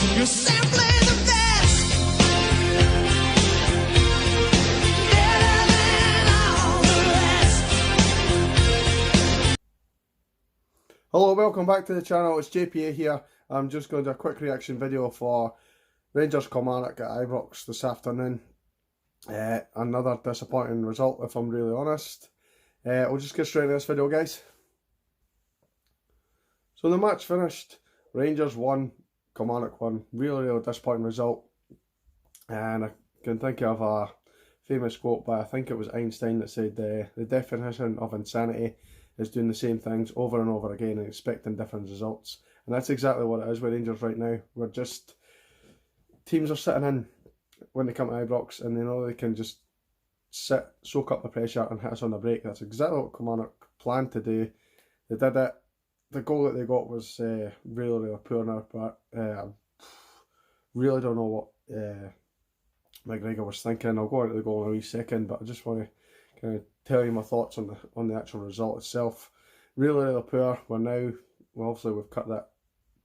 You're simply the best. Better than all the rest. Hello, welcome back to the channel. It's JPA here. I'm just going to do a quick reaction video for Rangers Kilmarnock at Ibrox this afternoon. Another disappointing result, if I'm really honest. We'll just get straight into this video, guys. So the match finished. Rangers won, Kilmarnock won. Really disappointing result. And I can think of a famous quote by, I think it was Einstein, that said the definition of insanity is doing the same things over and over again and expecting different results. And that's exactly what it is with Rangers right now. We're just, teams are sitting in when they come to Ibrox and they know they can just sit, soak up the pressure and hit us on the break. That's exactly what Kilmarnock planned to do. They did it. The goal that they got was really poor now, but really don't know what McGregor was thinking. I'll go into the goal in a wee second, but I just want to kind of tell you my thoughts on the actual result itself. Really poor. Obviously we've cut that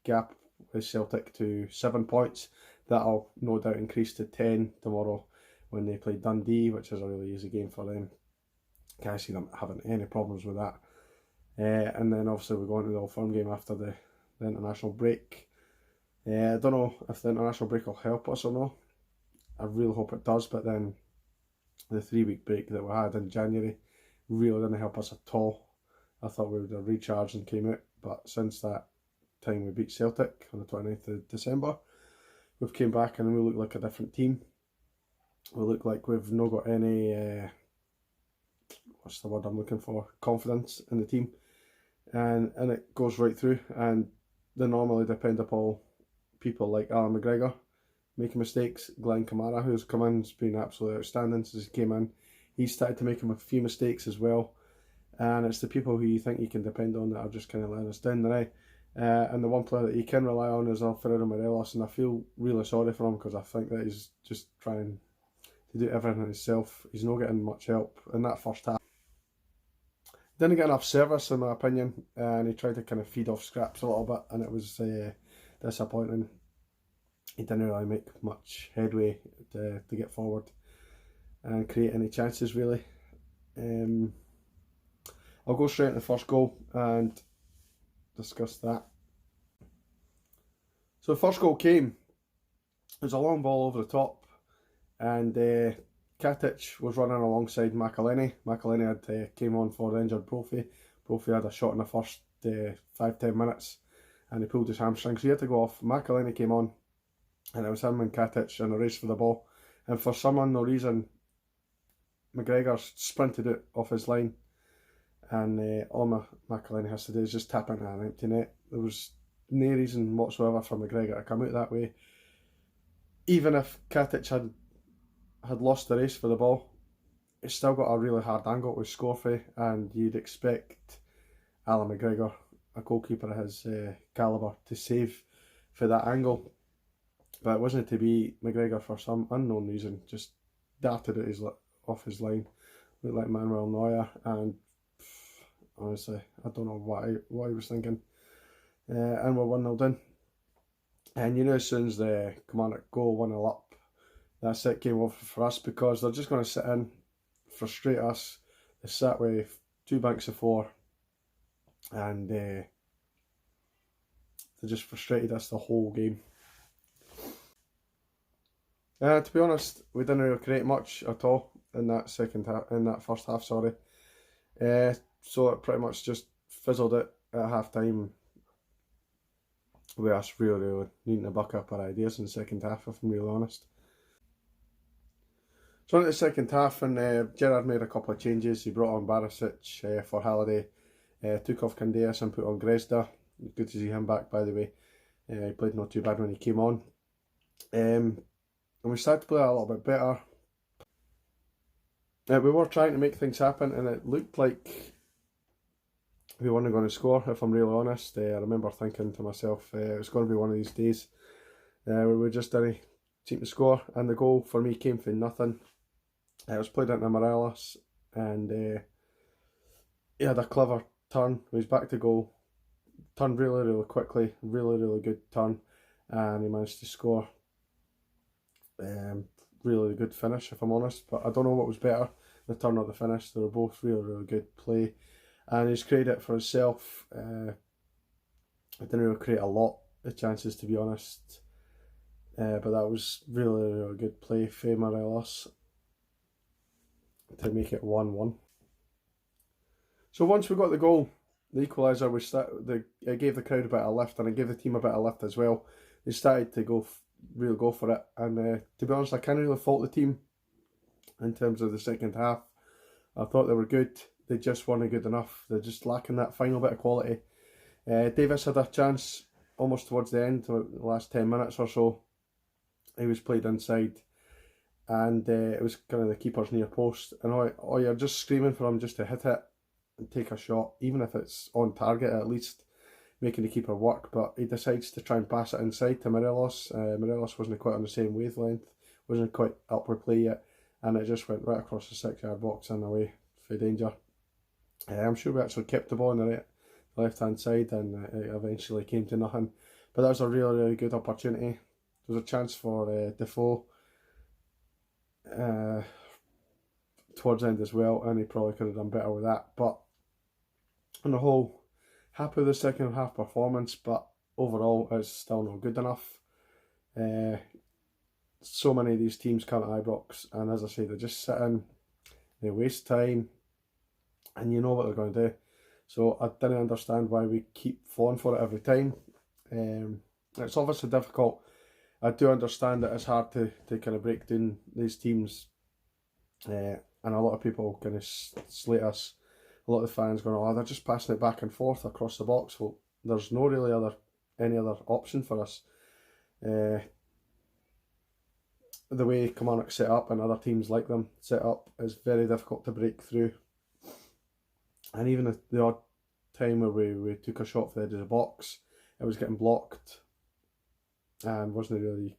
gap with Celtic to 7 points. That'll no doubt increase to 10 tomorrow when they play Dundee, which is a really easy game for them. Can't see them having any problems with that. And then obviously we're going to the Old Firm game after the international break. I don't know if the international break will help us or not. I really hope it does, but then the 3-week break that we had in January really didn't help us at all. I thought we would have recharged and came out, but since that time we beat Celtic on the 29th of December, we've came back and we look like a different team. We look like we've not got any, what's the word I'm looking for, confidence in the team. And it goes right through, and they normally depend upon people like Alan McGregor making mistakes. Glenn Kamara, who's come in, has been absolutely outstanding since he came in. He's started to make him a few mistakes as well, and it's the people who you think you can depend on that are just kind of letting us down the night. And the one player that you can rely on is Alfredo Morelos, and I feel really sorry for him because I think that he's just trying to do everything himself. He's not getting much help in that first half. Didn't get enough service in my opinion, and he tried to kind of feed off scraps a little bit, and it was disappointing. He didn't really make much headway to get forward and create any chances really. I'll go straight into the first goal and discuss that. So the first goal came, it was a long ball over the top, and Katic was running alongside McElhenney. McElhenney had came on for the injured Brophy. Brophy had a shot in the first 5-10 minutes and he pulled his hamstring, so he had to go off. McElhenney came on and it was him and Katic in a race for the ball, and for some unknown reason McGregor sprinted it off his line, and all McElhenney has to do is just tap into an empty net. There was no reason whatsoever for McGregor to come out that way. Even if Katic had lost the race for the ball, it's still got a really hard angle to score for, and you'd expect Alan McGregor, a goalkeeper of his calibre, to save for that angle. But it wasn't to be. McGregor, for some unknown reason, just darted it off his line. Looked like Manuel Neuer, and honestly, I don't know what he was thinking. And we're 1-0 down. And you know, as soon as the Kilmarnock goal 1-0 up, that's it, game over for us, because they're just going to sit in, frustrate us. They sat with 2 banks of 4, and they just frustrated us the whole game. To be honest, we didn't really create much at all in that first half. So it pretty much just fizzled it at half time, with us really needing to buck up our ideas in the second half, if I'm really honest. So in the second half, and Gerrard made a couple of changes. He brought on Barisic for Halliday, took off Candeas and put on Grezda. Good to see him back, by the way. He played not too bad when he came on. And we started to play a little bit better. We were trying to make things happen, and it looked like we weren't going to score, if I'm really honest. I remember thinking to myself, it was going to be one of these days. We just didn't seem to score, and the goal for me came from nothing. It was played into Morelos, and he had a clever turn. He was back to goal, turned really quickly, really good turn, and he managed to score. Really good finish, if I'm honest, but I don't know what was better, the turn or the finish. They were both really good play, and he's credit for himself. I didn't really create a lot of chances, to be honest, but that was really good play for Morelos to make it 1-1. So once we got the goal, the equaliser, it gave the crowd a bit of lift, and it gave the team a bit of lift as well. They started to really go for it, and to be honest, I can't really fault the team in terms of the second half. I thought they were good, they just weren't good enough. They're just lacking that final bit of quality. Davis had a chance almost towards the end, the last 10 minutes or so. He was played inside, and it was kind of the keeper's near post, and all you're just screaming for him just to hit it and take a shot, even if it's on target, at least making the keeper work. But he decides to try and pass it inside to Morelos. Morelos wasn't quite on the same wavelength, wasn't quite up with play yet, and it just went right across the 6-yard box and away for danger. I'm sure we actually kept the ball on the left hand side, and it eventually came to nothing. But that was a really good opportunity. There was a chance for Defoe towards the end as well, and he probably could have done better with that. But on the whole, happy with the second half performance, but overall it's still not good enough. So many of these teams come to Ibrox, and as I say, they just sit in, they waste time, and you know what they're going to do. So I didn't understand why we keep falling for it every time. It's obviously difficult. I do understand that it's hard to kind of break down these teams, and a lot of people kind of slate us. A lot of the fans going, oh, they're just passing it back and forth across the box. Well, there's no really any other option for us. The way Kilmarnock set up and other teams like them set up is very difficult to break through. And even the odd time where we took a shot for the edge of the box, it was getting blocked and wasn't really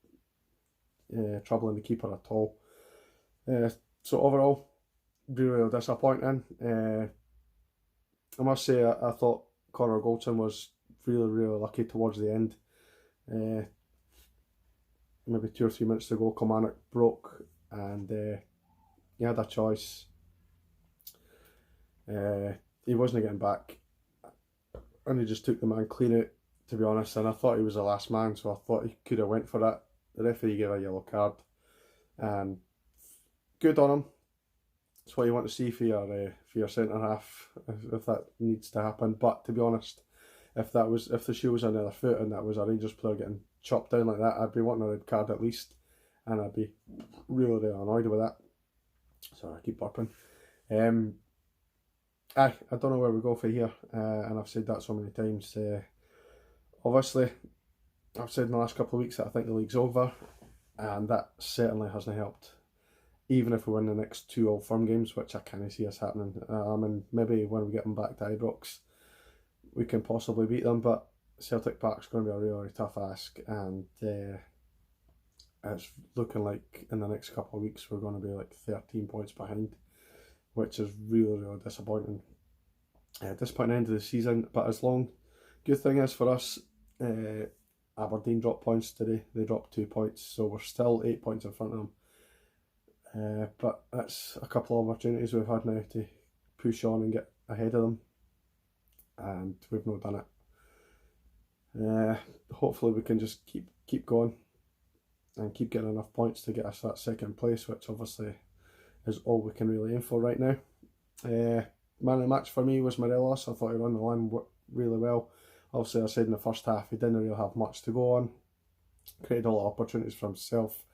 troubling the keeper at all. So overall, really disappointing. I must say, I thought Connor Goldson was really lucky towards the end. Maybe 2 or 3 minutes to go, Kilmarnock broke, and he had a choice. He wasn't getting back, and he just took the man clean out, to be honest. And I thought he was the last man, so I thought he could have went for that. The referee gave a yellow card, and good on him. It's what you want to see for your centre half, if that needs to happen. But to be honest, if the shoe was on the other foot and that was a Rangers player getting chopped down like that, I'd be wanting a red card at least, and I'd be really annoyed with that. Sorry, I keep burping. I don't know where we go for here, and I've said that so many times. Obviously, I've said in the last couple of weeks that I think the league's over, and that certainly hasn't helped. Even if we win the next 2 Old Firm games, which I kind of see us happening, and maybe when we get them back to Ibrox, we can possibly beat them, but Celtic Park's going to be a really tough ask, and it's looking like in the next couple of weeks we're going to be like 13 points behind, which is really disappointing. Disappointing end of the season, but good thing is for us, Aberdeen dropped points today. They dropped 2 points, so we're still 8 points in front of them. But that's a couple of opportunities we've had now to push on and get ahead of them, and we've not done it. Hopefully we can just keep going and keep getting enough points to get us that second place, which obviously is all we can really aim for right now. Man of the match for me was Morelos. I thought he ran the line really well. Obviously, I said in the first half he didn't really have much to go on. Created a lot of opportunities for himself,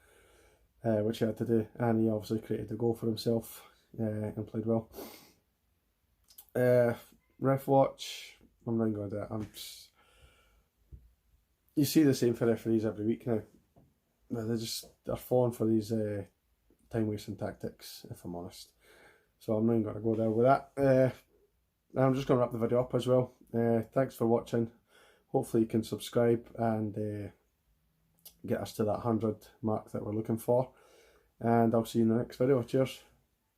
which he had to do, and he obviously created the goal for himself and played well. Ref watch, I'm not going to do it. You see the same for referees every week now. They're falling for these time wasting tactics, if I'm honest. So I'm not even going to go there with that. I'm just going to wrap the video up as well. Thanks for watching. Hopefully you can subscribe and get us to that 100 mark that we're looking for. And I'll see you in the next video. Cheers.